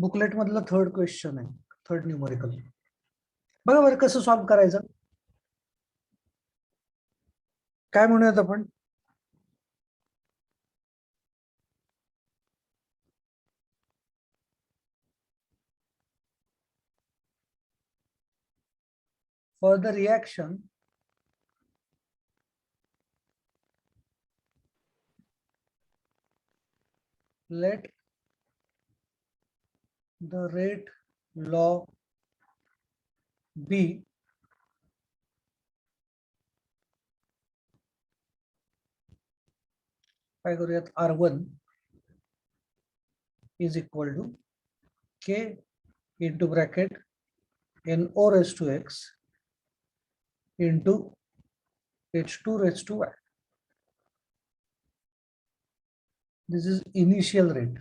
Booklet मधलं third question आहे, third numerical. बघा बरं कसं सॉल्व्ह करायचं. काय म्हणूयात आपण, for the reaction let the rate law be काय करूयात, R1 is equal to K into bracket NO raised to X into H2 raised to Y. This is initial rate.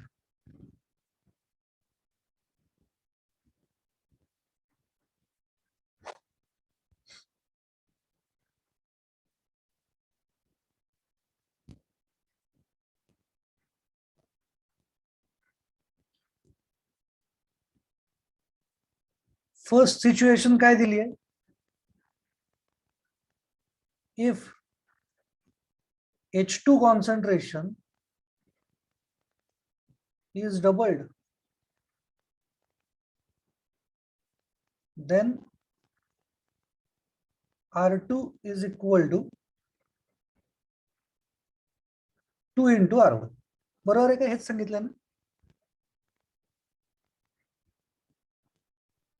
First situation काय दिली आहे, if H2 concentration is doubled, then R2 is equal to 2 into R1. बरोबर आहे का, हेच सांगितलं ना.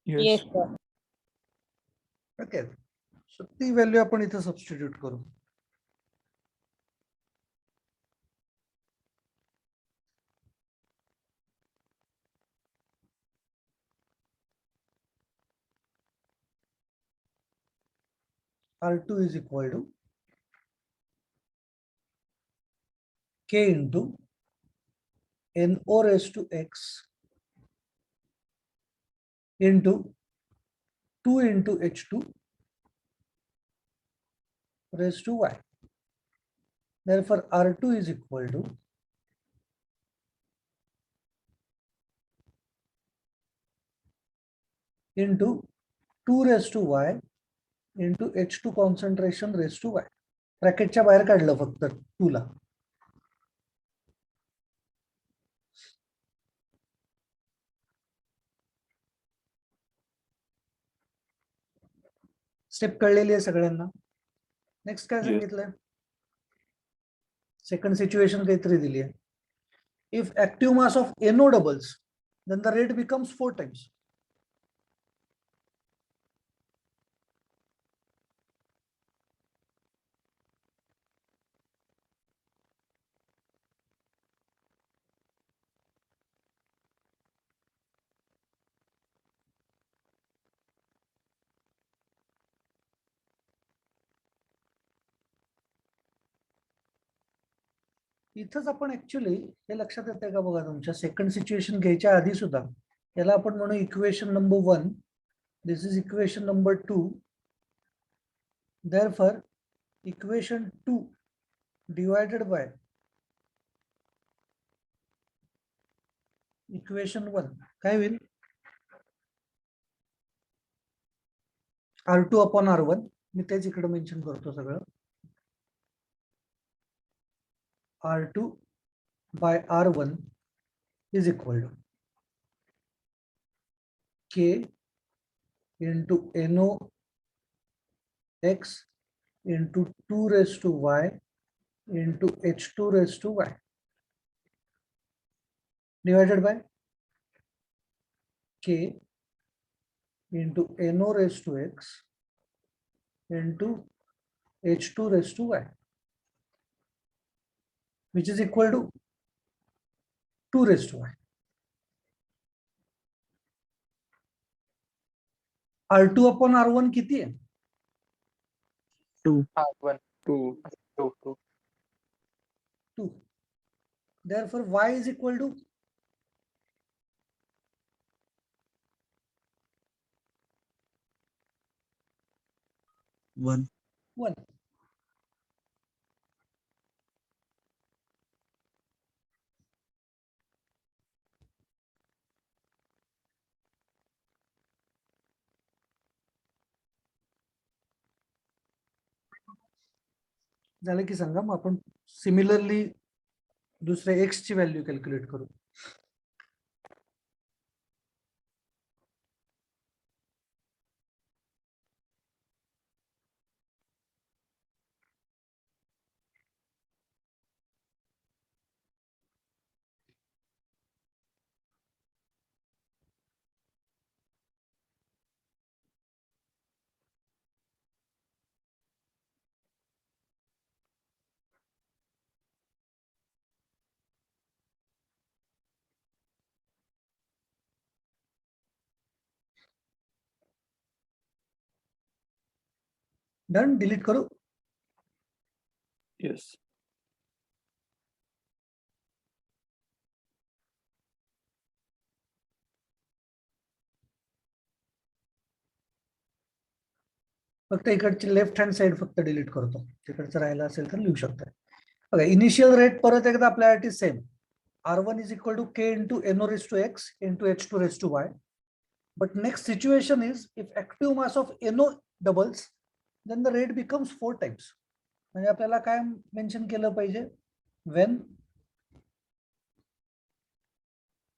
Yes, sir. Okay, so ती व्हॅल्यू आपण इथे सबस्टिट्यूट करू. R2 is equal to K into NO raised to X into 2 into H2 raised to Y. Therefore, R2 is equal to into 2 raised to Y into H2 concentration raised to Y. ब्रॅकेटच्या बाहेर काढलं फक्त 2 ला. Step कळलेली आहे सगळ्यांना. Next काय सांगितलंय, second situation काहीतरी दिली आहे. If active mass of NO doubles then the rate becomes 4 times. इथंच आपण ऍक्च्युली हे लक्षात येते का बघा, तुमच्या सेकंड सिच्युएशन घ्यायच्या आधी सुद्धा याला आपण म्हणू equation number 1, this is equation number 2. therefore equation 2 divided by equation 1 काय होईल, R2 अपॉन R1. मी तेच इकडे मेन्शन करतो सगळं. R2 by R1 is equal to K into NO X into 2 raised to Y into H2 raised to Y divided by K into NO raised to X into H2 raised to Y, which is equal to 2 raised to Y. R2 upon R1 किती आहे, 2. R1 2 2 2. 2. Therefore Y is equal to 1. 1. झालं की सांगा, मग आपण similarly दुसऱ्या x ची value calculate करू. डन. डिलीट करू. Yes. फक्त इकडची लेफ्ट हँड साइड फक्त डिलीट करतो. तिकडचं राहिलं असेल तर लिहू शकता. बघा, इनिशियल रेट परत एकदा आपल्यासाठी same. R1 is equal to K into NO raised to X into H2 raised to Y. But next situation is if active mass of NO doubles, then the rate becomes 4 times. म्हणजे आपल्याला काय mention केलं पाहिजे? When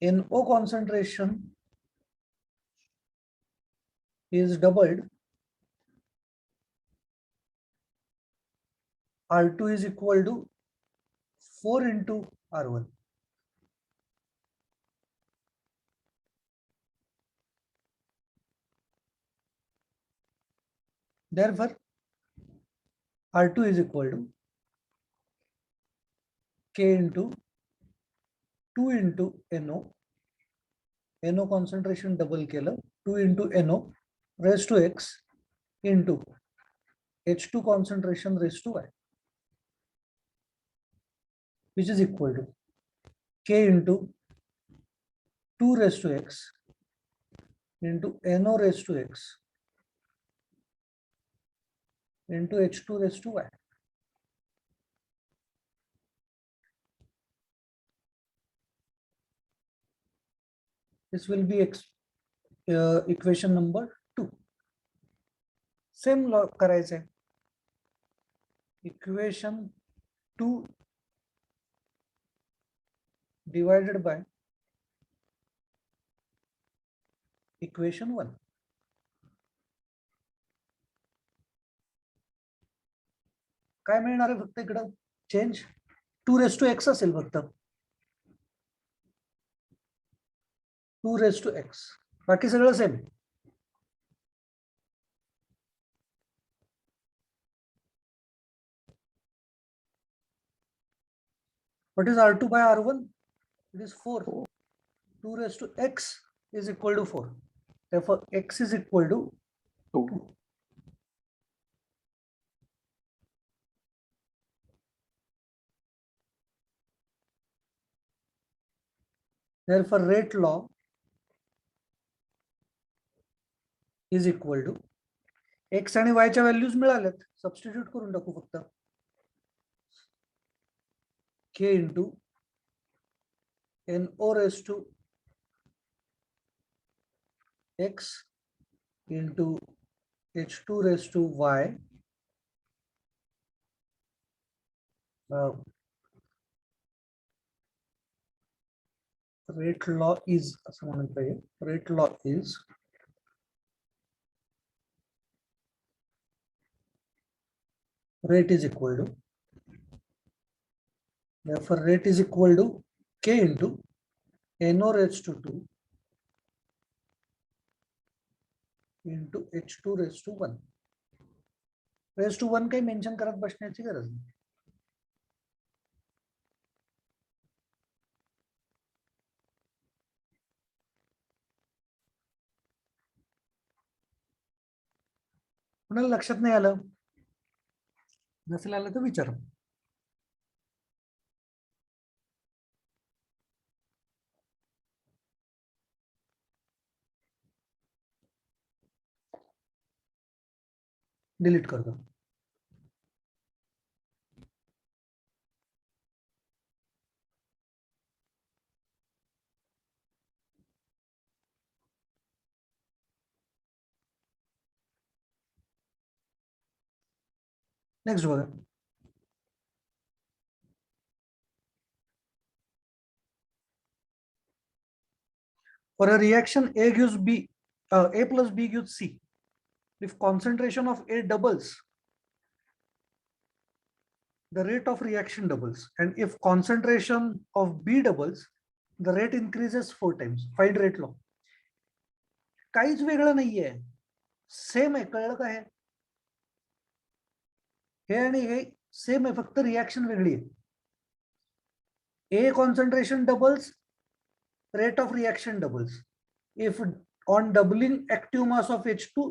NO concentration is doubled, R2 is equal to 4 into R1. Therefore, R2 is equal to K into 2 into NO. NO concentration double केलं, 2 into NO raised to X into H2 concentration raised to Y, which is equal to K into 2 raised to X into NO raised to X into H2 raised to Y. This will be equation number 2. Same law करायचं आहे. Equation 2 divided by equation 1. काय मिळणार आहे फक्त इकडं change 2 raised to X असेल फक्त. 2 raised to X. बाकी सगळं same. What is R2 by R1? It is 4. 2 raised to X is equal to 4. Therefore, X is equal to 2. 2. Therefore, rate law is equal to X आणि Y च्या values मिळाल्यात, substitute करून टाकू फक्त. K into NO raised to X into H2 raised to Y rate law is असं म्हणायला पाहिजे. Rate law is rate is equal to, therefore rate is equal to K into NO raised to 2 into H2 raised to 1. Raised to 1 काही mention करत बसण्याची गरज नाही. कुणाला लक्षात नाही आलं? नसेल आलं तर विचार. डिलीट करतो. नेक्स्ट बघा. For a reaction A gives B, A plus B gives C. If concentration of A doubles, the rate of reaction doubles. And if concentration of B doubles, the rate increases 4 times. Find rate law. काहीच वेगळं नाहीये, same आहे. कळलं का? हे आणि हे same आहे, फक्त रिएक्शन वेगळी आहे. A concentration doubles, rate of reaction doubles. If on doubling active mass of H2,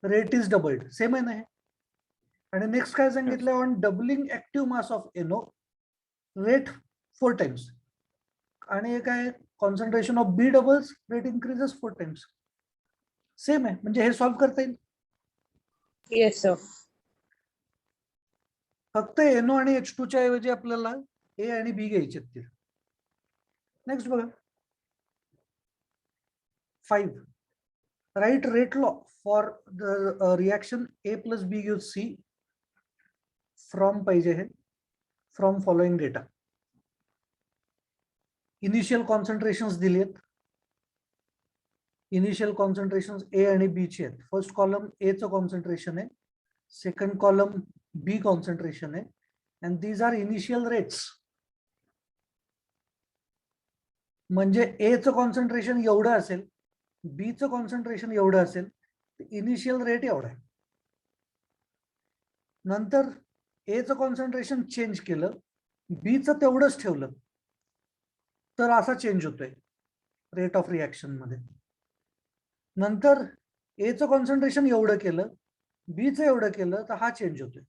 rate is doubled. Same आहे ना हे? आणि नेक्स्ट काय सांगितलं, on doubling active mass of NO, rate 4 times. आणि हे काय, concentration of B doubles, rate increases 4 times. Same आहे, म्हणजे हे सॉल्व्ह करता येईल. Yes sir. फक्त NO आणि H2 च्या ऐवजी आपल्याला A आणि B घ्यायचे आहेत. नेक्स्ट बघा 5. Write rate law for the reaction A plus B gives C from पाहिजे हे, from following data. Initial concentrations दिलेत. इनिशियल कॉन्सन्ट्रेशन्स A आणि B चे आहेत. फर्स्ट कॉलम A चं कॉन्सन्ट्रेशन आहे, सेकंड कॉलम B कॉन्सन्ट्रेशन आहे, and these are initial rates. म्हणजे A चं कॉन्सन्ट्रेशन एवढं असेल, B चं कॉन्सन्ट्रेशन एवढं असेल, इनिशियल रेट एवढा आहे. नंतर A चं कॉन्सन्ट्रेशन चेंज केलं, B चं तेवढंच ठेवलं, तर असा चेंज होतोय रेट ऑफ रिएक्शन मध्ये. नंतर A चं कॉन्सन्ट्रेशन एवढं केलं, B चं एवढं केलं, तर हा चेंज होतोय.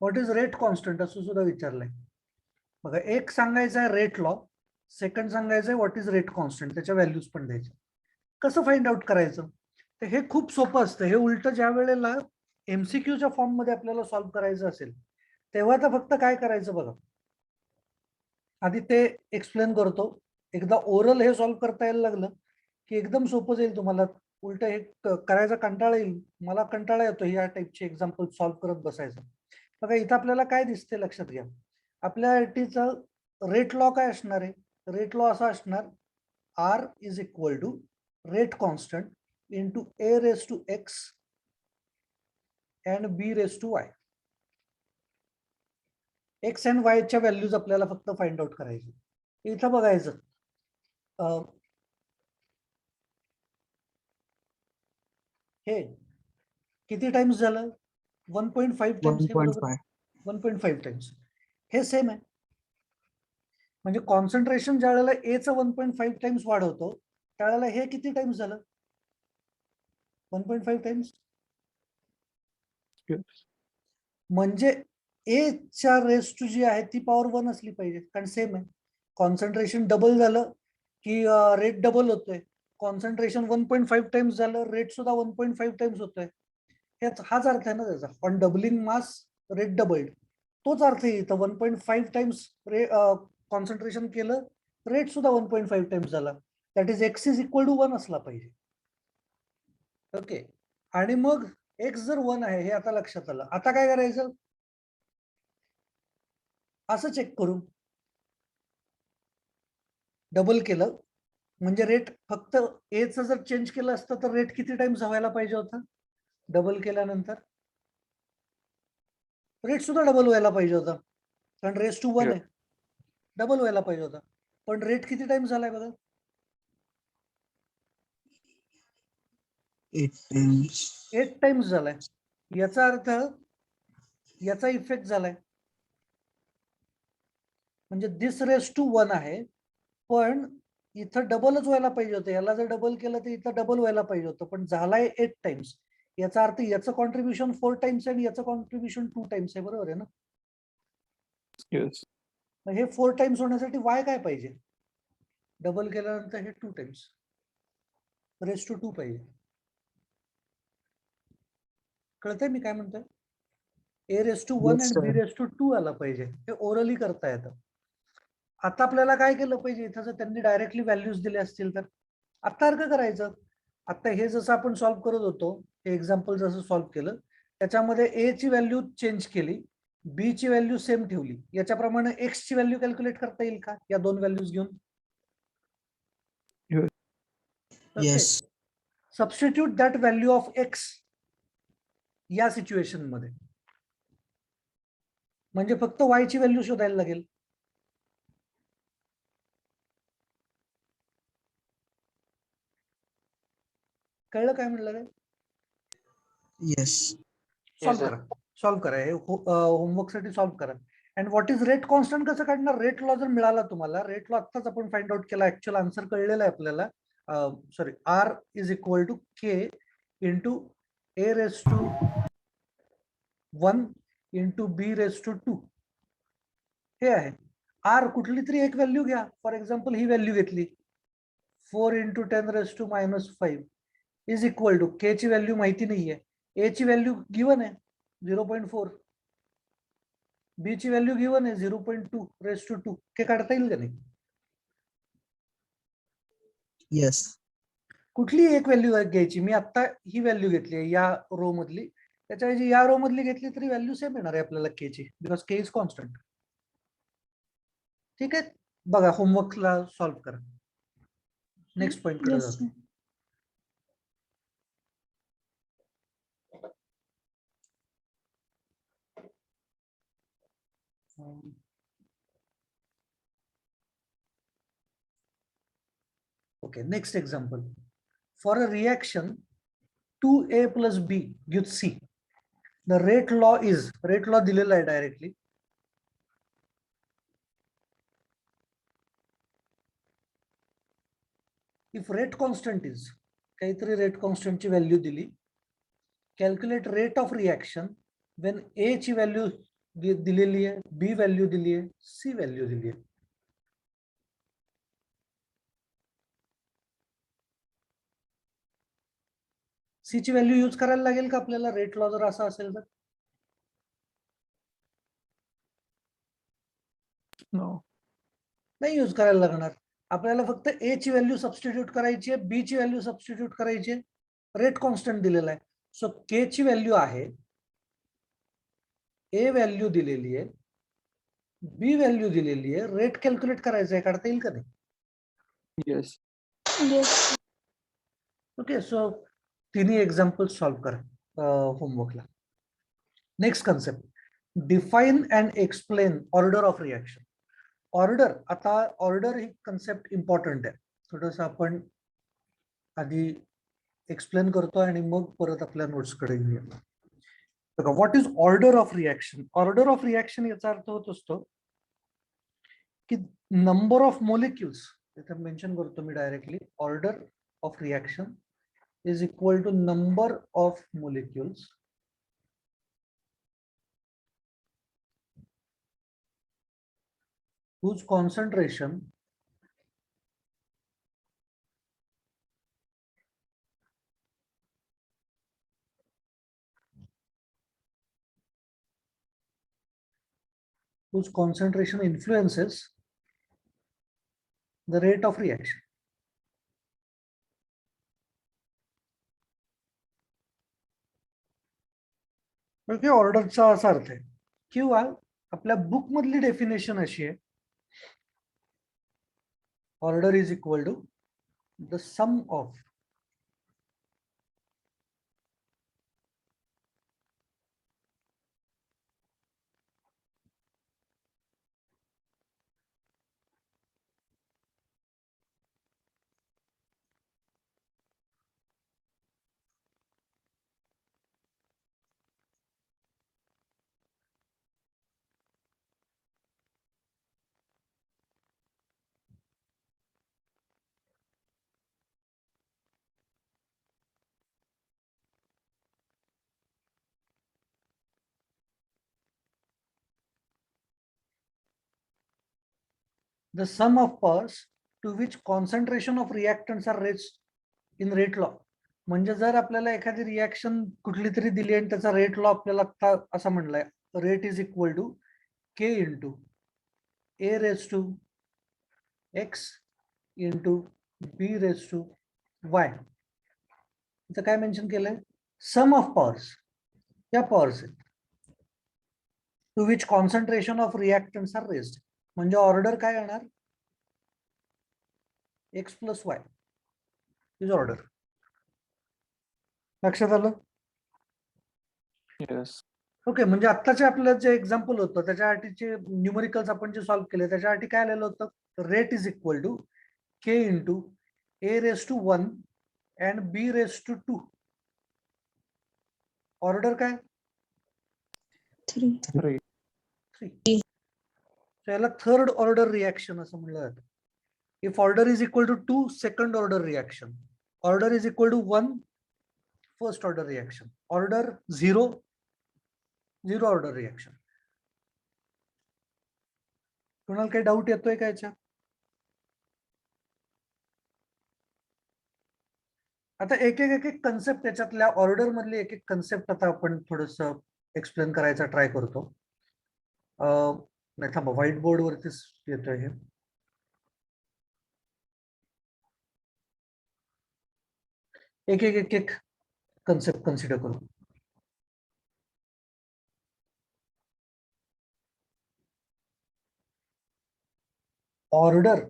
व्हॉट इज रेट कॉन्स्टंट असं सुद्धा विचारलंय. बघा, एक सांगायचं आहे रेट लॉ, सेकंड सांगायचं आहे व्हॉट इज रेट कॉन्स्टंट, त्याच्या व्हॅल्यूज पण द्यायच्या. कसं फाइंड आउट करायचं, तर हे खूप सोपं असतं. हे उलट ज्या वेळेला MCQच्या फॉर्म मध्ये आपल्याला सॉल्व्ह करायचं असेल, तेव्हा तर फक्त काय करायचं बघा, आधी ते एक्सप्लेन करतो. एकदा ओरल हे सॉल्व्ह करता यायला लागलं की एकदम सोपं जाईल तुम्हाला. उलट हे करायचा कंटाळा येईल, मला कंटाळा येतो या टाईपचे एक्झाम्पल सॉल्व्ह करत बसायचं. बघा इथं आपल्याला काय दिसते लक्षात घ्या. आपल्या टीचा रेट लॉ काय असणार आहे, रेट लॉ असा असणार, R is equal to rate constant into A raise to X and B raise to Y. X and Y च्या व्हॅल्यूज आपल्याला फक्त फाइंड आउट करायचे. इथं बघायचं, हे किती टाइम्स झालं, 1.5 टाइम्स. हे बरोबर 1.5 टाइम्स. हे सेम आहे. म्हणजे कॉन्सन्ट्रेशन ज्या वेळेला A चं 1.5 टाइम्स वाढवतो, त्यावेळेला हे किती टाइम्स झालं, 1.5 टाइम्स. म्हणजे A च्या रेस टू जी आहे ती पॉवर 1 असली पाहिजे, कारण सेम आहे. कॉन्सन्ट्रेशन डबल झालं की रेट डबल होतोय. कॉन्सन्ट्रेशन 1.5 टाइम्स झालं, रेट सुद्धा 1.5 टाइम्स होतोय. हाच अर्थ आहे ना त्याचा. On doubling mass rate doubled, तोच अर्थ आहे इथं. 1.5 टाइम्स कॉन्सन्ट्रेशन केलं, रेट सुद्धा 1.5 टाइम्स झाला. That is X is equal to 1 असला पाहिजे. ओके. आणि मग X जर 1 आहे हे आता लक्षात आलं. आता काय करायचं, असं चेक करू, डबल केलं म्हणजे रेट फक्त A चं जर चेंज केलं असतं तर रेट किती टाइम्स व्हायला पाहिजे होता, डबल केल्यानंतर रेट सुद्धा डबल व्हायला पाहिजे होता, कारण रेस टू 1 आहे, डबल व्हायला पाहिजे होता. पण रेट किती टाइम्स झालाय बघा, 8 टाइम्स झालाय. याचा अर्थ याचा इफेक्ट झालाय. म्हणजे दिस रेस टू 1 आहे, पण इथं डबलच व्हायला पाहिजे होतं. याला जर डबल केलं तर इथं डबल व्हायला पाहिजे होतं, पण झालाय 8 टाइम्स. याचा अर्थ याचं कॉन्ट्रीब्युशन 4 टाइम्स आणि याचं कॉन्ट्रीब्युशन 2 टाइम्स आहे. बरोबर आहे ना. हे 4 टाइम्स होण्यासाठी Y काय पाहिजे, डबल केल्यानंतर हे 2 टाइम्स, रेस टू 2 पाहिजे. कळतंय मी काय म्हणतोय. A रेस टू 1 आणि B रेस टू 2 आला पाहिजे. हे ओरली करता येतं. आता आपल्याला काय केलं पाहिजे, इथं जर त्यांनी डायरेक्टली व्हॅल्यूज दिले असतील तर आता सारखं करायचं. आता हे जसं आपण सॉल्व्ह करत होतो, हे एक्झाम्पल जसं सॉल्व्ह केलं, त्याच्यामध्ये A ची व्हॅल्यू चेंज केली, B ची व्हॅल्यू सेम ठेवली. याच्याप्रमाणे X ची व्हॅल्यू कॅल्क्युलेट करता येईल का या दोन व्हॅल्यूज घेऊन. Yes. Substitute that value of x या सिच्युएशन मध्ये, म्हणजे फक्त y ची व्हॅल्यू शोधायला लागेल. कळलं काय म्हणलं काय? Yes. Solve sir. करा, सॉल्व्ह करा, हे होमवर्क साठी सॉल्व्ह करा. And what is rate constant कसं काढणार? रेट लॉ जर मिळाला तुम्हाला, रेट लॉ आत्ताच आपण फाइंड आउट केला, ऍक्च्युअल आन्सर कळलेला आहे आपल्याला. Sorry, R is equal to K into A raise to 1 into B raise to 2. हे आहे. R कुठली तरी एक व्हॅल्यू घ्या, फॉर एक्झाम्पल ही व्हॅल्यू घेतली 4 into 10 raise to -5 is equal to, K ची व्हॅल्यू माहिती नाहीये, A ची व्हॅल्यू गिवन आहे 0.4, B ची व्हॅल्यू गिवन आहे 0.2 रेस टू 2. हे काढता येईल का नाही? Yes. कुठली एक व्हॅल्यू घ्यायची, मी आता ही व्हॅल्यू घेतली आहे या रो मधली, त्याच्याऐवजी या रो मधली घेतली तरी व्हॅल्यू सेम येणार आहे आपल्याला K ची, बिकॉज K इज कॉन्स्टंट. ठीक आहे, बघा होमवर्कला सॉल्व्ह करा. नेक्स्ट पॉइंट कडे Yes, जातो. sir. Okay, next example. For a reaction 2A plus B gives C. The rate law is, rate law दिलेला आहे directly. If rate constant is, काहीतरी rate constant ची व्हॅल्यू दिली, calculate rate of reaction when A ची value दिलेली आहे, B value दिली आहे, C व्हॅल्यू दिली आहे. C ची व्हॅल्यू यूज करायला लागेल का आपल्याला रेट लॉ जर असा असेल तर? नाही यूज करायला लागणार. आपल्याला फक्त A ची व्हॅल्यू सबस्टिट्यूट करायची आहे, B ची व्हॅल्यू सबस्टिट्यूट करायची आहे, रेट कॉन्स्टंट दिलेला आहे. सो K ची व्हॅल्यू आहे, A व्हॅल्यू दिलेली आहे, B व्हॅल्यू दिलेली आहे, रेट कॅल्क्युलेट करायचं आहे, काढता येईल का नाही? Yes. Yes. ओके, सो तिन्ही एक्झाम्पल सॉल्व्ह करा होमवर्कला. Next concept, define and explain order of reaction. Order, आता ऑर्डर ही कन्सेप्ट इम्पॉर्टंट आहे, थोडंसं आपण आधी एक्सप्लेन करतो आणि मग परत आपल्या नोट्सकडे घेऊया. बघा, what is order of reaction? Order of reaction याचा अर्थ होत असतो की नंबर ऑफ मोलिक्युल्स, इथे मेन्शन करतो मी directly, order of reaction is equal to number of molecules whose concentration influences the rate of reaction. म्हणजे ऑर्डरचा असा अर्थ आहे, किंवा आपल्या बुक मधली डेफिनेशन अशी आहे, order is equal to the sum of the sum of powers to which concentration of reactants are raised in rate law. म्हणजे जर आपल्याला एखादी रिॲक्शन कुठली तरी दिली आणि त्याचा रेट लॉ आपल्याला आता असा म्हणलाय, rate is equal to K into A raise to X into B raise to Y. इथं काय मेन्शन केलंय? सम ऑफ पॉवर्स, या पॉवर्स आहेत to which concentration of reactants are raised. म्हणजे ऑर्डर काय येणार? X plus Y. Is order. लक्षात आलं? Yes. ओके, म्हणजे आत्ताचे आपलं जे एक्झाम्पल होतं त्याच्यासाठीचे न्यूमरिकल्स आपण जे सॉल्व्ह केले त्याच्यासाठी काय आलेलं होतं? Rate is equal to K into A raise to 1 and B raise to 2. Order काय? 3. 3. 3. याला थर्ड ऑर्डर रिॲक्शन असं म्हणलं जातं. If order is equal to 2, second order reaction. Order is equal to 1, first order reaction. Order 0, zero order reaction. कोणाला काही doubt येतोय का याच्या? आता एक एक कन्सेप्ट त्याच्यातल्या ऑर्डर मधली एक एक कन्सेप्ट आता आपण थोडस एक्सप्लेन करायचा ट्राय करतो. नाही थांबा, व्हाईट बोर्ड वरतीच येतोय हे. एक एक कन्सेप्ट कन्सिडर करू. Order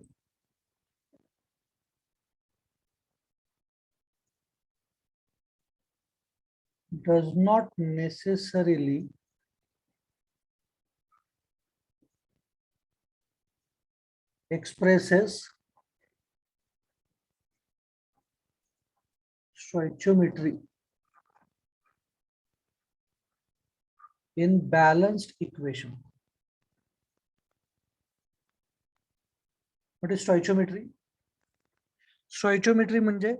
does not necessarily expresses stoichiometry in balanced equation. What is stoichiometry? Stoichiometry म्हणजे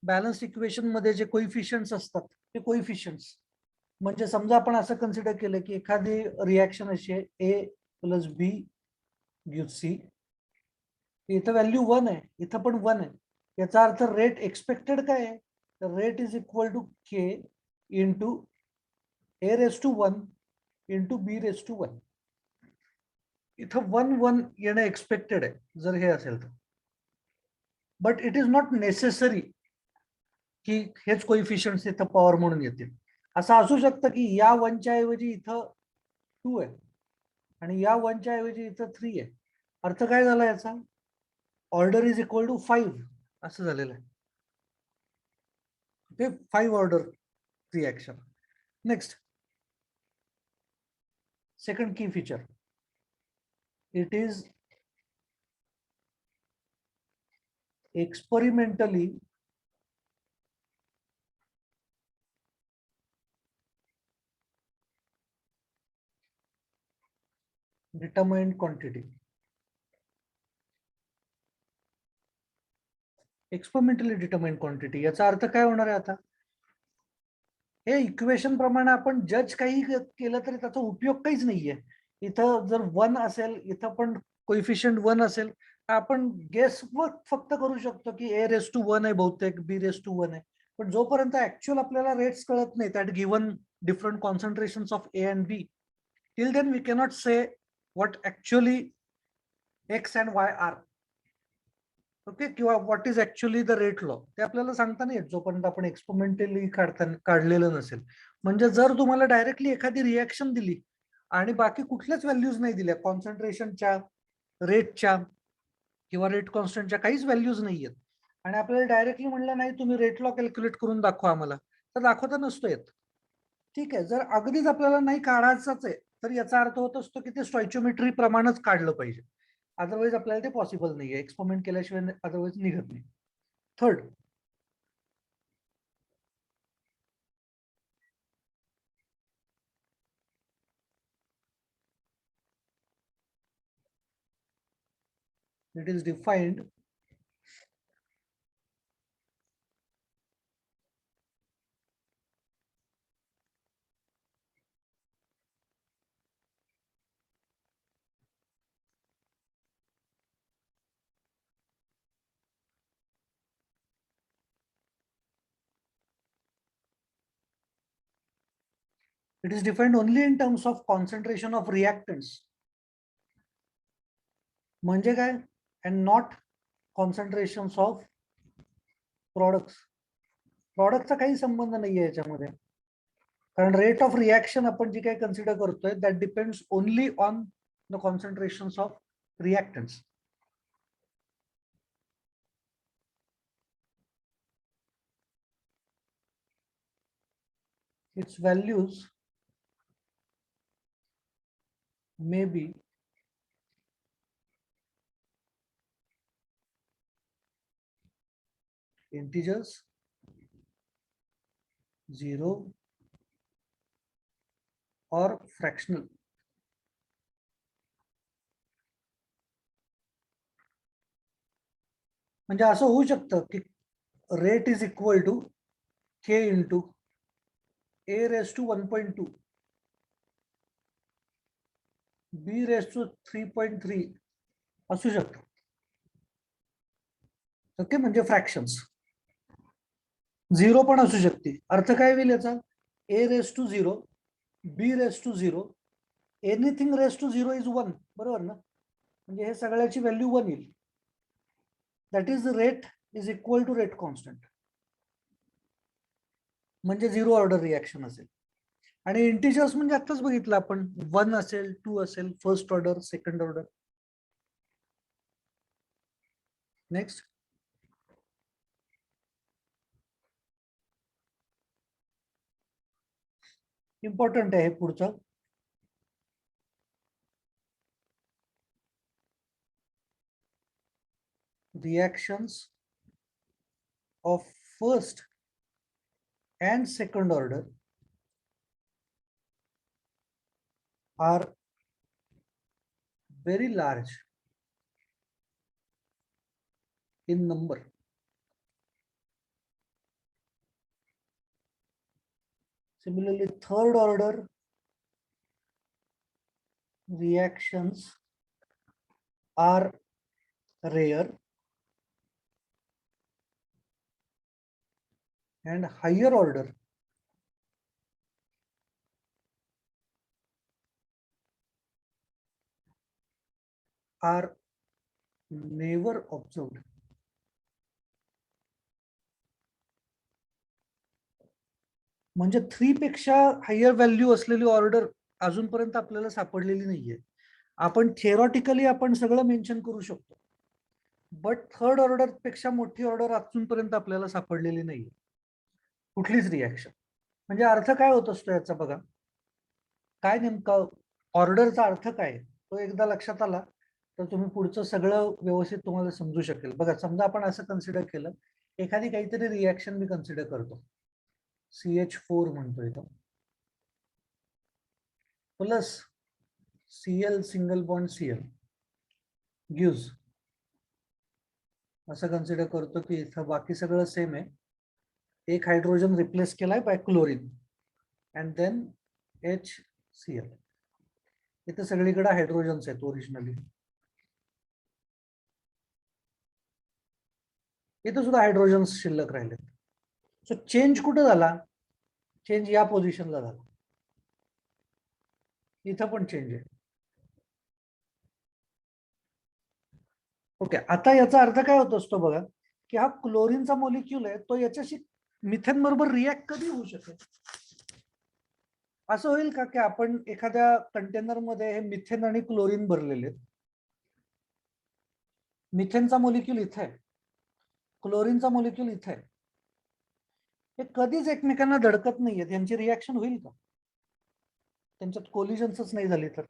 बॅलन्स इक्वेशन मध्ये जे कोइफिशियंट्स असतात ते कोइफिशियंट्स. म्हणजे समजा आपण असं कन्सिडर केलं की एखादी रिॲक्शन अशी आहे ए प्लस बी गिव्ह सी. इथं व्हॅल्यू 1 आहे, इथं पण 1 आहे. याचा अर्थ रेट एक्सपेक्टेड काय आहे? तर rate is equal to K into A raise to 1 into B raise to 1. इथं 1 येणं एक्सपेक्टेड आहे जर हे असेल तर. But it is not necessary की हेच कोइफिशियंट्स इथं पॉवर म्हणून येतील. असं असू शकतं की या 1च्या ऐवजी इथं 2 आहे आणि या 1च्या ऐवजी इथं 3 आहे. अर्थ काय झाला याचा? ऑर्डर इज इक्वल टू 5 असं झालेलं आहे. ते 5 ऑर्डर रिॲक्शन. नेक्स्ट, सेकंड की feature, it is experimentally determined quantity. Experimentally determined quantity याचा अर्थ काय होणार आहे? आता हे इक्वेशन प्रमाणे आपण जज काही केलं तरी त्याचा उपयोग काहीच नाहीये. इथं जर 1 असेल, इथं पण कोइफिशियंट 1 असेल, आपण गेस फक्त करू शकतो की ए रेस टू 1 आहे बहुतेक, बी रेस टू 1 आहे. पण जोपर्यंत ऍक्च्युअल आपल्याला रेट्स कळत नाही that given different concentrations of A and B, till then we cannot say what actually X and Y are. Okay, किंवा what is actually the rate law ते आपल्याला सांगता नाही येत जोपर्यंत आपण एक्सपेरिमेंटली काढलेलं नसेल. म्हणजे जर तुम्हाला डायरेक्टली एखादी रिॲक्शन दिली आणि बाकी कुठल्याच व्हॅल्यूज नाही दिल्या, कॉन्सन्ट्रेशनच्या, रेटच्या किंवा रेट कॉन्स्टंटच्या काहीच व्हॅल्यूज नाही आहेत, आणि आपल्याला डायरेक्टली म्हणलं नाही तुम्ही रेट लॉ कॅल्क्युलेट करून दाखवा आम्हाला, तर दाखवता नसतो येत. ठीक आहे, जर अगदीच आपल्याला नाही काढायचंच आहे तर याचा अर्थ होत असतो की ते स्टॉइचियोमेट्री प्रमाणेच काढलं पाहिजे. अदरवाईज आपल्याला ते पॉसिबल नाहीये, एक्सपेरिमेंट केल्याशिवाय अदरवाईज निघत नाही. Third, it is defined only in terms of concentration of reactants. म्हणजे काय? And not concentrations of products. प्रॉडक्टचा काही संबंध नाहीये याच्यामध्ये, कारण रेट ऑफ रिॲक्शन आपण जी काही कन्सिडर करतोय that depends only on the concentrations of reactants. its values may be integers, 0 or fractional. म्हणजे असं होऊ शकतं की rate is equal to k into a raise to 1.2 b raise to 3.3 असू शकतं. ओके, म्हणजे फ्रॅक्शन्स. 0 पण असू शकते. अर्थ काय होईल याचा? a raise to 0, b raise to 0, anything raise to 0 is 1. बरोबर ना? म्हणजे हे सगळ्याची व्हॅल्यू 1 येईल. That is rate is equal to rate constant. म्हणजे 0 ऑर्डर रिॲक्शन असेल. आणि इंटिजर्स म्हणजे आताच बघितलं आपण, 1 असेल, 2 असेल, first order, second order. Next, important आहे पुढचं. Reactions of first and second order are very large in number. Similarly, third order reactions are rare and higher order are never observed. म्हणजे 3 पेक्षा हायर व्हॅल्यू असलेली order अजूनपर्यंत आपल्याला सापडलेली नाहीये. आपण थिअरॉटिकली आपण सगळं मेन्शन करू शकतो, बट थर्ड ऑर्डर पेक्षा मोठी ऑर्डर अजूनपर्यंत आपल्याला सापडलेली नाहीये कुठलीच रिॲक्शन. म्हणजे अर्थ काय होत असतो याचा बघा. काय नेमका ऑर्डरचा अर्थ काय तो एकदा लक्षात आला तर तुम्ही पुढचं सगळं व्यवस्थित तुम्हाला समजू शकेल. बघा, समजा आपण असं कन्सिडर केलं, एखादी काहीतरी रिॲक्शन मी कन्सिडर करतो, CH4 म्हणतो इथं, plus Cl single bond Cl gives, असं कन्सिडर करतो की इथं बाकी सगळं सेम आहे. एक हायड्रोजन रिप्लेस केलाय by chlorine and then HCl. इथे सगळीकडे हायड्रोजन्स आहेत ओरिजिनली. इथे सुद्धा हायड्रोजन्स शिल्लक राहिले. सो चेंज कुठे झाला? चेंज या पोझिशनला झाला. इथं पण चेंज आहे. ओके, आता याचा अर्थ काय होत असतो बघा, की हा क्लोरीनचा मॉलिक्यूल आहे, तो याच्याशी मिथेन बरोबर रिॲक्ट कधी होऊ शकेल? असं होईल का की आपण एखाद्या कंटेनर मध्ये हे मिथेन आणि क्लोरीन भरलेले आहेत, मिथेनचा मॉलिक्यूल इथे आहे, क्लोरीनचा मॉलिक्यूल इथे आहे, हे कधीच एकमेकांना धडकत नाहीयेत, यांची रिॲक्शन होईल का? त्यांच्यात कोलिजन्सच नाही झाली तर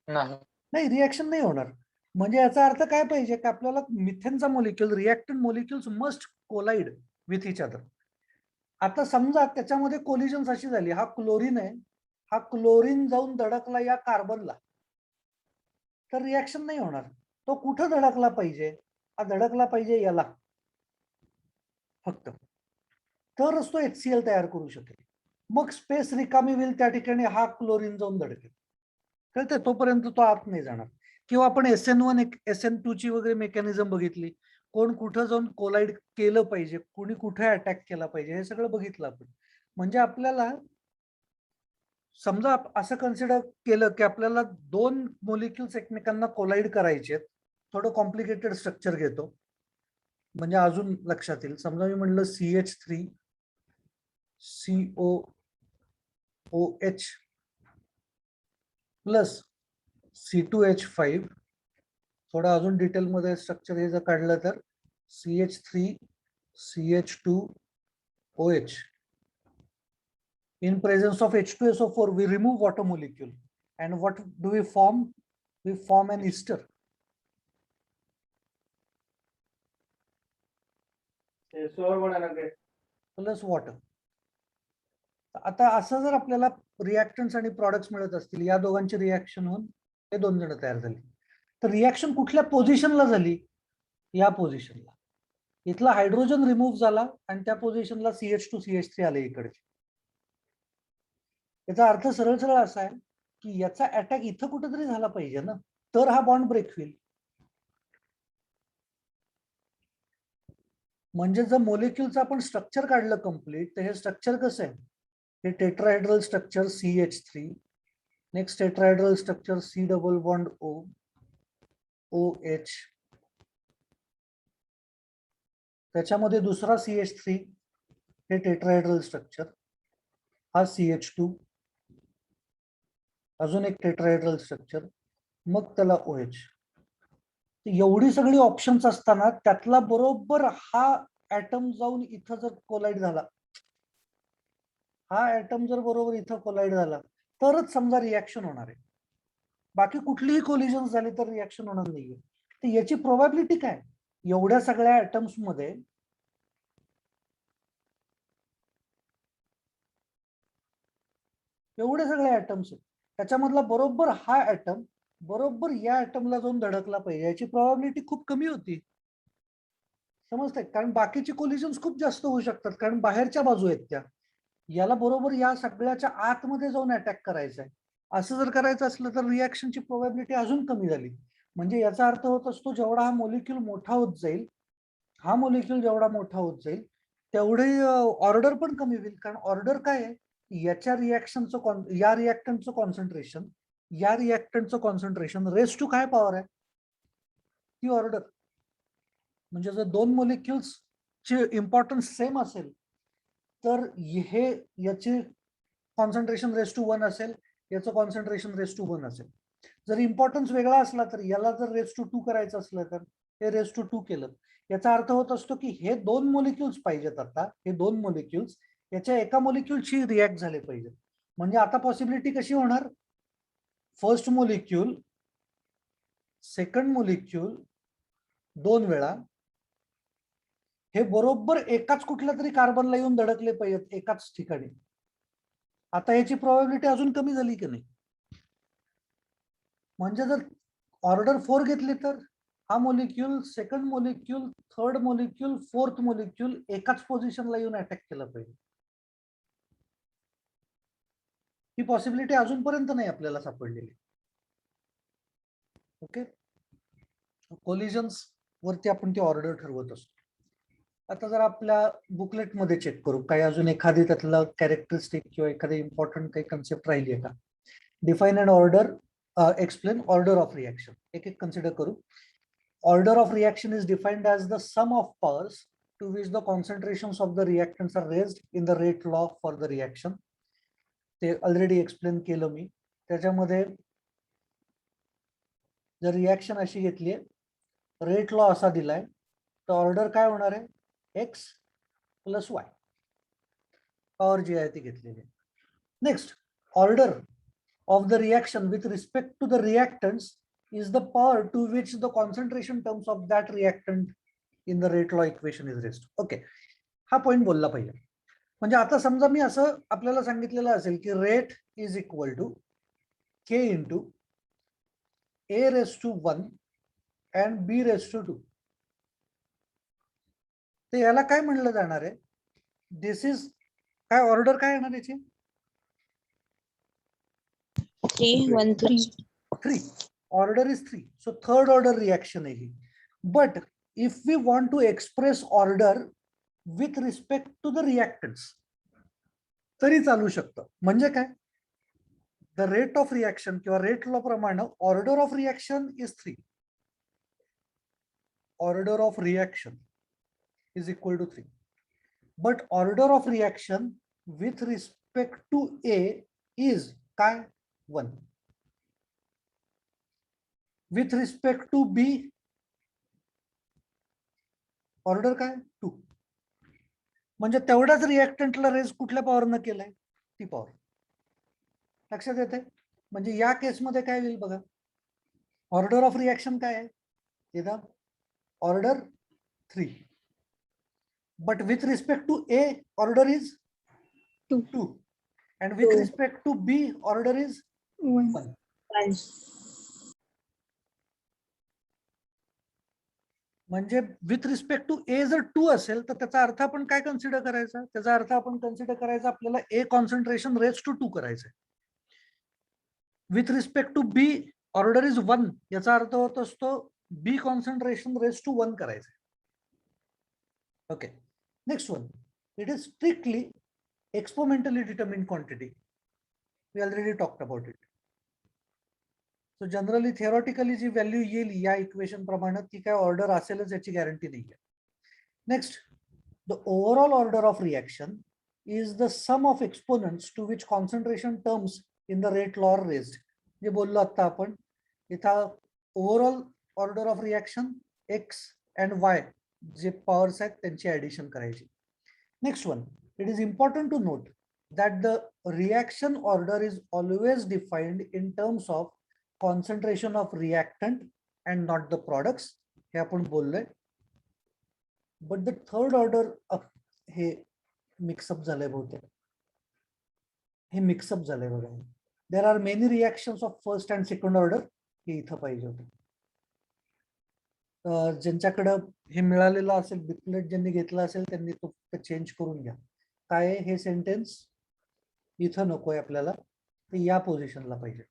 नाही, रिॲक्शन नाही होणार. म्हणजे याचा अर्थ काय पाहिजे की आपल्याला मिथेनचा molecule, reactant molecules must collide with each other. आता समजा त्याच्यामध्ये कोलिजन्स अशी झाली, हा क्लोरीन आहे, हा क्लोरीन जाऊन धडकला या कार्बनला, तर रिॲक्शन नाही होणार. तो कुठं धडकला पाहिजे? हा धडकला पाहिजे याला फक्त, तरच तो HCl तयार करू शकेल. मग स्पेस रिकामी होईल, त्या ठिकाणी हा क्लोरीन जाऊन धडकेल. कळते? तोपर्यंत तो आत नाही जाणार. किंवा आपण SN1 SN2 ची वगैरे मेकॅनिझम बघितली, कोण कुठं जाऊन कोलाइड केलं पाहिजे, कोणी कुठे अटॅक केला पाहिजे, हे सगळं बघितलं आपण. म्हणजे आपल्याला समजा असं कन्सिडर केलं की आपल्याला 2 मॉलिक्युल्स एकमेकांना कोलाइड करायचे, थोडं कॉम्प्लिकेटेड स्ट्रक्चर घेतो म्हणजे अजून लक्षात येईल. समजा मी म्हणलं CH3 COOH प्लस C2H5, थोडं अजून डिटेल मध्ये स्ट्रक्चर हे जर काढलं तर CH3 CH2OH In presence of H2SO4, we remove water molecule. And what do we form? We form an ester. Plus water. आता असं जर आपल्याला रिएक्टन्स आणि प्रॉडक्ट्स मिळत असतील, या दोघांची रिएक्शन होऊन हे दोन जण तयार झाली, तर रिएक्शन कुठल्या पोझिशनला झाली? या पोझिशनला. इथला हायड्रोजन रिमूव्ह झाला आणि त्या पोझिशनला CH2CH3 आले इकडे. याचा अर्थ सरळ सरळ असा आहे की याचा अटॅक इथं कुठेतरी झाला पाहिजे ना, तर हा बॉन्ड ब्रेक होईल. म्हणजे जर मोलिक्युलचं आपण स्ट्रक्चर काढलं कम्प्लीट, तर हे स्ट्रक्चर कसं आहे? हे tetrahedral structure CH3, next tetrahedral structure C double bond O, OH, त्याच्यामध्ये दुसरा CH3, हे टेट्राहेड्रल स्ट्रक्चर, हा CH2, अजून एक टेट्राहेड्रल स्ट्रक्चर, मग त्याला OH. एवढी सगळी ऑप्शन्स असताना त्यातला बरोबर हा ऍटम जाऊन इथं जर कोलाइड झाला, हा ऍटम जर बरोबर इथं कोलाइड झाला, तरच समजा रिएक्शन होणार आहे. बाकी कुठलीही कोलिजन झाली तर रिएक्शन होणार नाहीये. तर याची प्रोबॅबिलिटी काय? एवढ्या सगळ्या ऍटम्स मध्ये एवढे सगळे ऍटम्स आहेत, त्याच्यामधला बरोबर हा ऍटम बरोबर या ऍटमला जाऊन धडकला पाहिजे, याची प्रोबॅबिलिटी खूप कमी होती. समजतंय? कारण बाकीचे कोलिजन्स खूप जास्त होऊ शकतात, कारण बाहेरच्या बाजू आहेत त्या. याला बरोबर या सगळ्याच्या आतमध्ये जाऊन अटॅक करायचा आहे. असं जर करायचं असलं तर रिएक्शनची प्रोबॅबिलिटी अजून कमी झाली. म्हणजे याचा अर्थ होत असतो, जेवढा हा मोलिक्यूल मोठा होत जाईल, हा मोलिक्यूल जेवढा मोठा होत जाईल, तेवढे ऑर्डर पण कमी होईल. कारण ऑर्डर काय आहे? याच्या रिएक्शनचं, या रिएक्टंटचं कॉन्सन्ट्रेशन, या रिएक्टंटचं कॉन्सन्ट्रेशन रेस टू काय पॉवर आहे? ती ऑर्डर. म्हणजे जर दोन मोलिक्युल्स चे इम्पॉर्टन्स सेम असेल तर हे याचे कॉन्सन्ट्रेशन रेस टू 1 असेल, याचं कॉन्सन्ट्रेशन रेस टू 1 असेल. जर इम्पॉर्टन्स वेगळा असला तर याला जर रेस टू 2 करायचं असलं तर हे रेस टू 2 केलं. याचा अर्थ होत असतो की हे दोन मोलिक्युल्स पाहिजेत. आता हे दोन मोलिक्युल्स याच्या एका मोलिक्युलशी रिॲक्ट झाले पाहिजेत. म्हणजे आता पॉसिबिलिटी कशी होणार? फर्स्ट मोलिक्यूल सेकंड मोलिक्यूल दोन वेळा हे बरोबर एकाच कुठल्या तरी कार्बनला येऊन धडकले पाहिजेत एकाच ठिकाणी. आता याची प्रोबॅबिलिटी अजून कमी झाली की नाही? म्हणजे जर ऑर्डर 4 घेतली तर हा molecule, second molecule, third molecule, fourth molecule एकाच पोझिशनला येऊन अटॅक केलं पाहिजे. ही पॉसिबिलिटी अजूनपर्यंत नाही आपल्याला सापडलेली. ओके, कोलिजन्स वरती आपण ती ऑर्डर ठरवत असतो. आता जर आपल्या बुकलेट मध्ये चेक करू, काही अजून एखादी त्यातलं कॅरेक्टरिस्टिक किंवा एखादी इम्पॉर्टंट काही कन्सेप्ट राहिली आहे का? Define and order, explain order of reaction. एक एक कन्सिडर करू. Order of reaction is defined as the sum of powers to which the concentrations of the reactants are raised in the rate law for the reaction. ते already explain केलं मी. त्याच्यामध्ये जर reaction अशी घेतली, rate law असा दिलाय, तर order काय होणार आहे? X plus y. पॉवर जी आहे ती घेतलेली. Next, order of the reaction with respect to the reactants is the power to which the concentration terms of that reactant in the rate law equation is raised. Okay, हा point बोलला पाहिजे. म्हणजे आता समजा मी असं आपल्याला सांगितलेलं असेल की rate is equal to k into a raise to 1 and b raise to 2. तर याला काय म्हणलं जाणार आहे? दिस इज काय ऑर्डर काय येणार याची? 3, 1, 3. 3. Order is 3. So third order reaction आहे. But if we want to express order with respect to the reactants, तरी चालू शकतं. म्हणजे काय? The rate of reaction किंवा rate law प्रमाणे order of reaction is 3. Order of reaction is equal to 3. But order of reaction with respect to A is काय? 1. With respect to B, order काय? 2. म्हणजे तेवढाच रिएक्टंटला रेज कुठल्या पॉवरनं केलाय? ती power. लक्षात येते? म्हणजे या केसमध्ये काय होईल बघा, ऑर्डर ऑफ रिॲक्शन काय आहे, इथं order 3, but with respect to A order is 2 and with 2. respect to B order is 1. 1. म्हणजे विथ रिस्पेक्ट टू ए जर 2 असेल तर त्याचा अर्थ आपण काय कन्सिडर करायचा, त्याचा अर्थ आपण कन्सिडर करायचा आपल्याला ए कॉन्सन्ट्रेशन रेज टू 2 करायचंय. With respect to B order is 1, याचा अर्थ होत असतो बी कॉन्सन्ट्रेशन रेज टू 1 करायचंय. Okay, next one, it is strictly exponentially determined quantity. We already talked about it. So generally theoretically जी व्हॅल्यू येईल या इक्वेशन प्रमाणे ती काय ऑर्डर असेलच याची गॅरंटी नाही आहे. Next, the overall order of reaction is the sum of exponents to which concentration terms in the rate law are raised. जे बोललो आता आपण, इथं overall order of reaction X and Y जे पॉवर्स आहेत त्यांची ऍडिशन करायची. Next one, it is important to note that the reaction order is always defined in terms of concentration of reactant and not the products. हे आपण बोललोय. But the third order हे mix up झालंय बहुतेक. हे मिक्सअप झालंय बघा. There are many reactions of first and second order. हे इथं पाहिजे होतं. ज्यांच्याकडं हे मिळालेलं असेल, बुकलेट ज्यांनी घेतलं असेल त्यांनी तो चेंज करून घ्या. काय हे सेंटेन्स इथं नकोय आपल्याला, ते या पोझिशनला पाहिजे.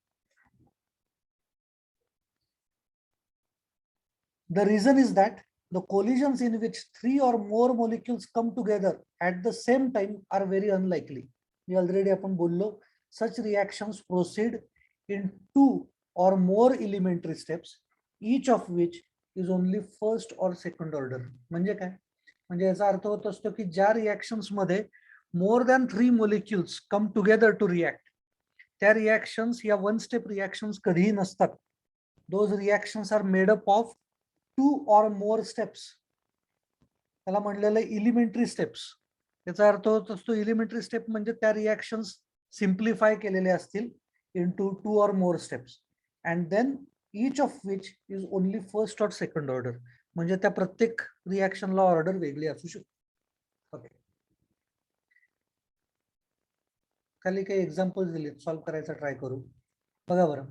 The reason is that the collisions in which 3 or more molecules come together at the same time are very unlikely. We already आपण बोललो, such reactions proceed in 2 or more elementary steps, each of which is only first or second order. म्हणजे काय, म्हणजे याचा अर्थ होत असतो की ज्या रिएक्शन्स मध्ये more than 3 molecules come together to react, त्या reactions या one step reactions कधीही नसतात. Those reactions are made up of 2 or more steps. त्याला म्हणलेलं एलिमेंटरी स्टेप्स. याचा अर्थ होत असतो एलिमेंटरी स्टेप म्हणजे त्या रिएक्शन्स सिम्प्लिफाय केलेले असतील into 2 or more steps and then each of which is only first or second order. म्हणजे त्या प्रत्येक रिएक्शनला ऑर्डर वेगळी असू शकते. ओके, खाली काही एक्झाम्पल्स दिले, सॉल्व्ह करायचा ट्राय करू. बघा बरं,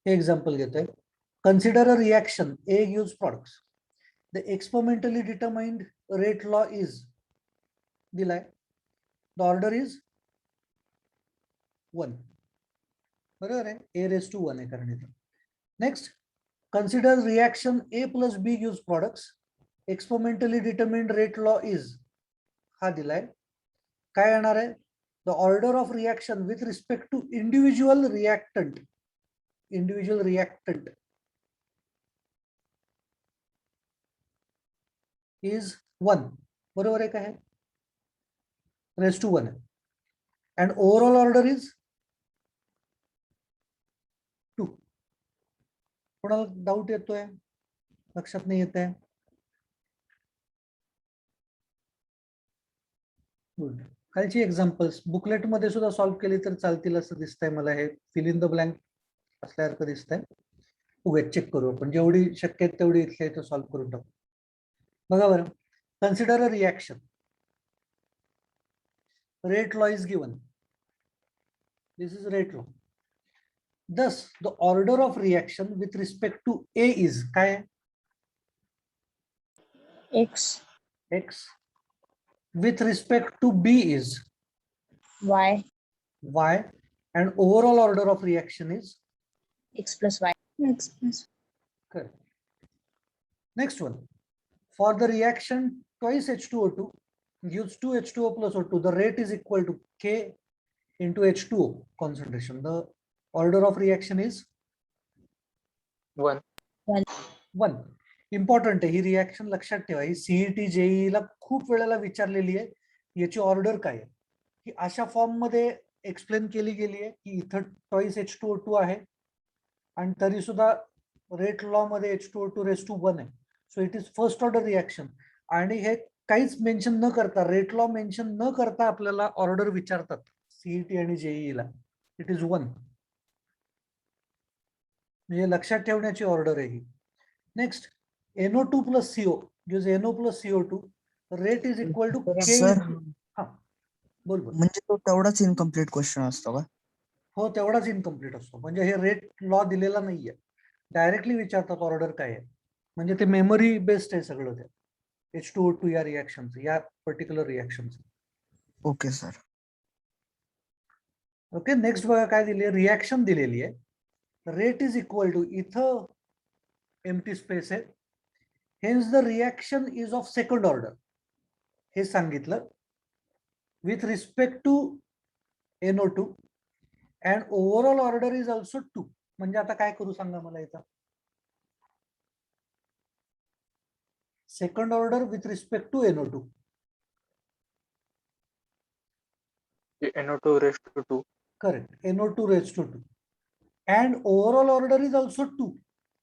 हे एक्झाम्पल घेतोय. Consider a reaction A gives products. The experimentally determined rate law is दिलाय. The order is 1. बरोबर आहे, A raised to 1 आहे कारण इथं. Next, consider reaction A plus B gives products. Experimentally determined rate law is हा दिलाय. काय येणार आहे, the order of reaction with respect to individual reactant is 1. बरोबर आहे काय, रेस टू 1 आहे. And overall order is 2. कोणाला डाऊट येतोय, लक्षात नाही येत आहे? गुड. खालची एक्झाम्पल्स बुकलेट मध्ये सुद्धा सॉल्व्ह केली तर चालतील असं दिसतंय मला. हे फिल इन द ब्लँक असल्यासारखं दिसतंय. उगाच चेक करू आपण, जेवढी शक्य आहे तेवढी इथल्या इथं सॉल्व्ह करून टाकू. बघा बरं, consider a reaction. Rate law is given. This is rate law. Thus, the order of reaction with respect to A is काय? X. X. With respect to B is Y. Y. And overall order of reaction is X plus Y. X plus. correct. Next one. For the reaction twice H2O2 gives 2 H2O plus O2. The rate is equal to K into H2O concentration. The order of reaction is 1. 1. Important आहे ही reaction, लक्षात ठेवा. ही CET JEE ला खूप वेळेला विचारलेली आहे, याची order काय आहे. ही अशा फॉर्म मध्ये एक्सप्लेन केली गेली आहे की इथं टॉईस H2O2 आहे आणि तरी सुद्धा रेट लॉ मध्ये H2O2 रेस टू 1 आहे. So it is first order reaction. आणि हे काहीच मेन्शन न करता, रेट लॉ मेन्शन न करता आपल्याला ऑर्डर विचारतात सीईटी आणि जेईला, इट इज 1. म्हणजे लक्षात ठेवण्याची ऑर्डर आहे ही. Next, NO2 plus CO gives NO plus CO2, rate is equal to K. Sir हा बोल बोल. म्हणजे तो तेवढाच इनकम्प्लीट क्वेश्चन असतो का? हो, तेवढाच इनकम्प्लीट असतो. म्हणजे हे रेट लॉ दिलेला नाहीये, डायरेक्टली विचारतात ऑर्डर काय आहे. म्हणजे ते मेमरी बेस्ड आहे सगळं ते H2O2 या रिॲक्शनचं, या पर्टिक्युलर रिॲक्शनचं. Okay sir. ओके, नेक्स्ट बघा काय दिली, रिॲक्शन दिलेली आहे. रेट इज इक्वल टू, इथं एम्प्टी स्पेस आहे, hence the reaction is of second order, हे सांगितलं, with respect to NO2 and overall order is also 2. म्हणजे आता काय करू सांगा मला इथं, second order with respect to NO2. NO2 raised to 2. Correct, NO2 raised to 2 and overall order is also 2.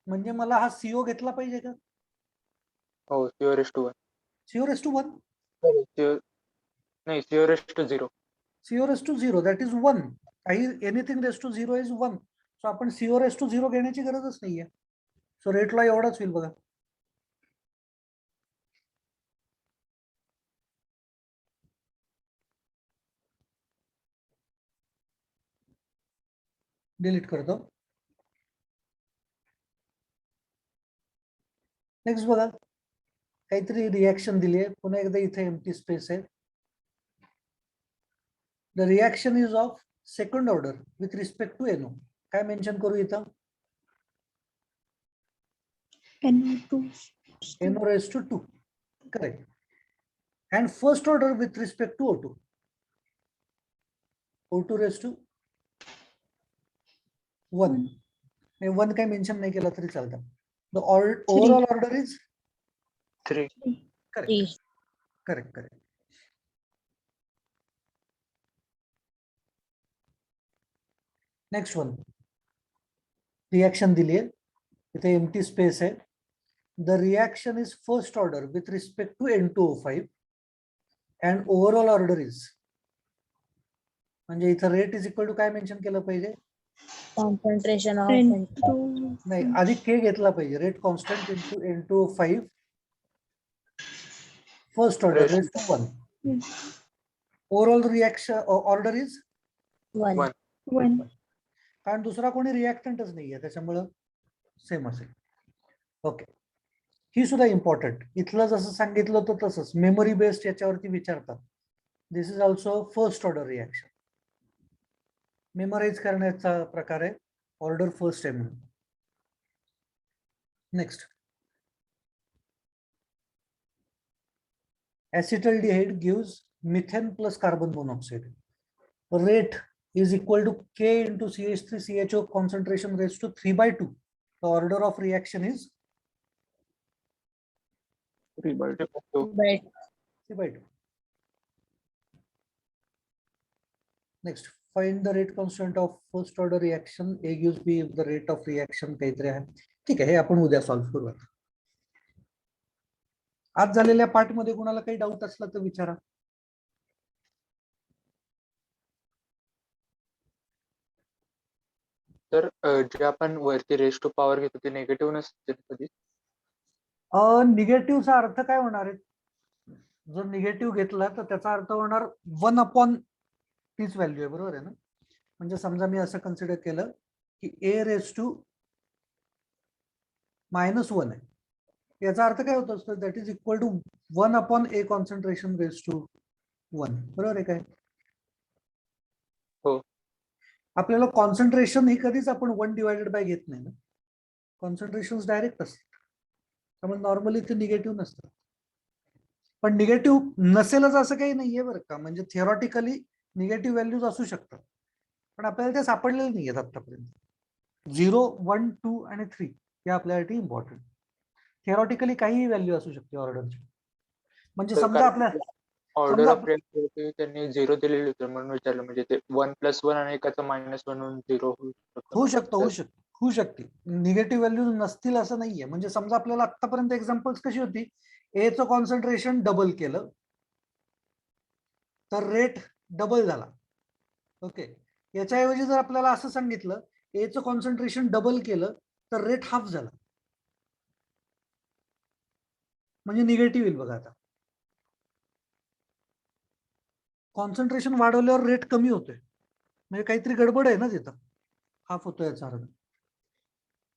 म्हणजे मला हा CO घेतला पाहिजे का? हो, CO raised to 1. CO raised to 1, नाही, CO raised to 0. CO raised to 0, that is 1. काही anything raise to 0 is 1. So आपण CO raised to 0 घेण्याची गरजच नाहीये. सो रेटला एवढाच होईल बघा. डिलीट करतो. नेक्स्ट बघा, काहीतरी रिॲक्शन दिली आहे, पुन्हा एकदा इथे एम्प्टी स्पेस आहे. The reaction is of second order with respect to NO. काय मेन्शन करू इथं? NO raised to 2. Correct. And first order with respect to O2. O2 raised to 1. 1 काय मेन्शन नाही केला तरी चालतं. The overall order is 3. correct. 3. Correct. Next one. Reaction दिली आहे, इथे empty space आहे. The reaction is first order with respect to N2O5 and overall order is, म्हणजे इथं रेट इज इक्वल टू काय मेन्शन केलं पाहिजे? Concentration of नाही, आधी K घेतला पाहिजे. Rate constant into N2O5 first order raise to 1. Overall reaction order is 1. 1. कारण दुसरा कोणी रिॲक्टंटच नाहीये, त्याच्यामुळं सेम असेल. ओके, ही सुद्धा इम्पॉर्टंट. इथलं जसं सांगितलं होतं तसंच मेमरी बेस्ड याच्यावरती विचारतात. This is also first order reaction. Memorise करण्याचा प्रकार आहे, ऑर्डर फर्स्ट आहे म्हणून. Next, acetaldehyde gives methane plus carbon monoxide. Rate is equal to K into CH3CHO concentration raised to 3/2. The order of reaction is 3/2. 3/2. Next, find the rate constant of first order reaction. A gives B if the rate of reaction काहीतरी आहे. ठीक आहे, हे आपण उद्या solve करूया. आज झालेल्या पार्ट मध्ये कुणाला काही डाऊट असला तर विचारा. तर जे आपण वरती रेस टू पॉवर घेतो ते निगेटिव्ह नसते कधी. निगेटिव्हचा अर्थ काय होणार आहे? जर निगेटिव्ह घेतला तर त्याचा अर्थ होणार 1/, तीच व्हॅल्यू आहे, बरोबर आहे ना? म्हणजे समजा मी असं कन्सिडर केलं की A raised to -1 आहे, याचा अर्थ काय होत असतो? That is equal to 1/A concentration raised to 1. बरोबर आहे काय? हो. आपल्याला कॉन्सन्ट्रेशन ही कधीच आपण 1/बाय घेत नाही ना, कॉन्सन्ट्रेशन डायरेक्ट असतात, त्यामुळे नॉर्मली ते निगेटिव्ह नसतात. पण निगेटिव्ह नसेलच असं काही नाहीये बरं का, म्हणजे थिअरॉटिकली निगेटिव्ह व्हॅल्यूज असू शकतात, पण आपल्याला ते सापडलेले नाही आहेत आतापर्यंत. 0, 1, 2 आणि 3 हे आपल्यासाठी इम्पॉर्टंट. थिअरॉटिकली काहीही व्हॅल्यू असू शकते ऑर्डरची. म्हणजे समजा आपल्या ऑर्डर ऑफ रिॲक्शन त्यांनी 0 दिलेली होती म्हणून विचारलं, म्हणजे ते 1+1 आणि एकाचं -1 म्हणून 0 होऊ शकते. निगेटिव्ह व्हॅल्यूज नसतील असं नाहीये. म्हणजे समजा आपल्याला आतापर्यंत एक्झाम्पल्स कशी होती, एचं कॉन्सन्ट्रेशन डबल केलं तर रेट डबल झाला. ओके, याच्याऐवजी जर आपल्याला असं सांगितलं एचं कॉन्सन्ट्रेशन डबल केलं तर रेट हाफ झाला, म्हणजे निगेटिव्ह येईल. बघा आता कॉन्सन्ट्रेशन वाढवल्यावर रेट कमी होतोय, म्हणजे काहीतरी गडबड आहे ना तिथं, हाफ होतोय याचा अर्थ.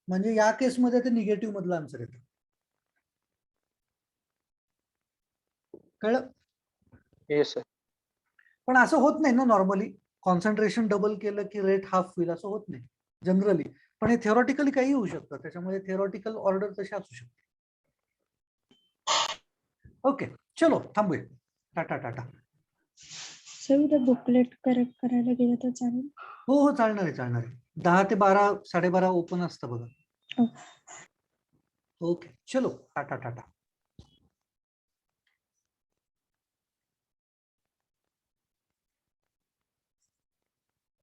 म्हणजे या केसमध्ये ते निगेटिव्ह मधलं आन्सर येतं. कळलं? Yes sir. पण असं होत नाही ना नॉर्मली, कॉन्सन्ट्रेशन डबल केलं की रेट हाफ होईल असं होत नाही जनरली. पण हे थिओरॉटिकली काही होऊ शकतं, त्याच्यामुळे थिओरॉटिकल ऑर्डर तशी असू शकते. ओके, चलो थांबूया. टाटा टाटा. सर उद्या बुकलेट करेक्ट करायला गेलं तर चालेल? हो हो, चालणार आहे चालणार आहे. 10 ते 12 12:30 ओपन असतं बघा. ओके, चलो टाटा टाटा.